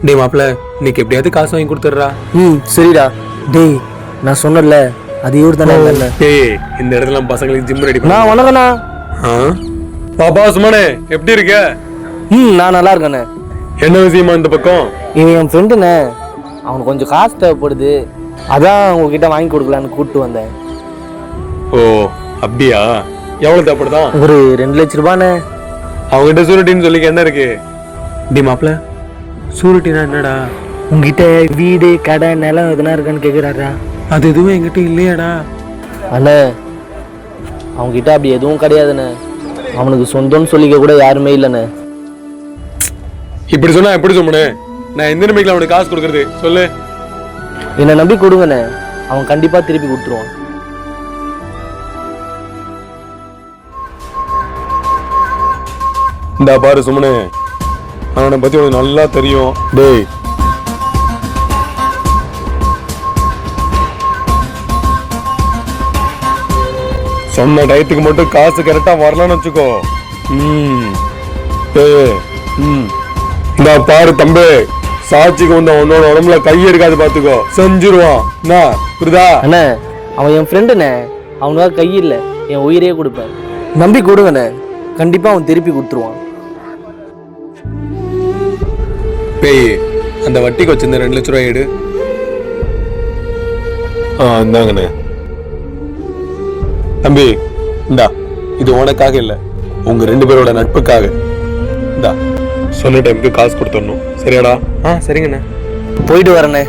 டேய் மாப்பிள்ள, இன்னைக்கு எப்படியாவது காசு வாங்கி கொடுத்துட்றா. சரிடா. டேய் நான் சொன்னல அது இவர் தானே இல்ல. டேய் இந்த இடத்துல பசங்களுக்கு ஜிம் ரெடி பண்ண. நான் வணக்கண்ணா. பாப்பா சுமனே எப்படி இருக்க? நான் நல்லா இருக்கேண்ணே. என்ன விஷயமா இந்த பக்கம்? இவன் என் ஃப்ரெண்டுண்ணே, அவனுக்கு கொஞ்சம் காசு தேவைப்படுது, அதான் உங்ககிட்ட வாங்கி கொடுக்கலான்னு கூப்பிட்டு வந்தேன். ஓ அப்படியா? எவ்வளவு தேவைப்படுதான்? ஒரு 2 லட்ச ரூபாண்ணே. அவங்ககிட்ட சூரிட்டின்னு சொல்லிக்க என்ன இருக்கு? டி மாப்பிள்ள, சூரிட்டினா என்னடா? உங்ககிட்ட வீடு கடை நிலம் எதுனா இருக்கான்னு கேட்குறாரா? அது எதுவும் என்கிட்ட இல்லையாடா. அண்ணே அவங்ககிட்ட அப்படி எதுவும் கிடையாதுண்ணே. அவனுக்கு சொந்தம்னு சொல்லிக்க கூட யாருமே இல்லைண்ணே. இப்படி சொன்னா எப்படி சுமனே? நான் எந்த நிமிஷத்துல அவனுக்கு காசு கொடுக்கறது சொல்லு. என்னை நம்பி கொடுங்கண்ணே, அவன் கண்டிப்பா திருப்பி கொடுத்துருவான். இந்த பாரு சுமனே, அவனை பத்தி உனக்கு நல்லா தெரியும். டேய் சொன்ன டயத்துக்கு மட்டும் காசு கரெக்டா வரலாம்னு வச்சுக்கோ. இந்த பாரு தம்பி, சாட்சிக்கு வந்த உன்னோட உடம்புல கை இருக்காது பாத்துக்கோ, செஞ்சிருவான். என்ன புரியுதா? அண்ணே அவன் என் ஃப்ரெண்டுண்ணே, அவனுக்காக கை இல்லை என் உயிரையே கொடுப்பேன். நம்பி கொடுங்கண்ணே, கண்டிப்பா அவன் திருப்பி கொடுத்துருவான். பேய் அந்த வட்டிக்கு வச்சிருந்த 2 லட்ச ரூபாய் எடு. இந்தாங்கண்ணே. தம்பி இந்தா, இது உனக்காக இல்ல, உங்க 2 பேரோட நட்புக்காக. இந்தா சொன்ன டைமுக்கு காசு கொடுத்துடணும், சரியாடா? சரிங்கண்ணே. போயிட்டு வரேண்ணே.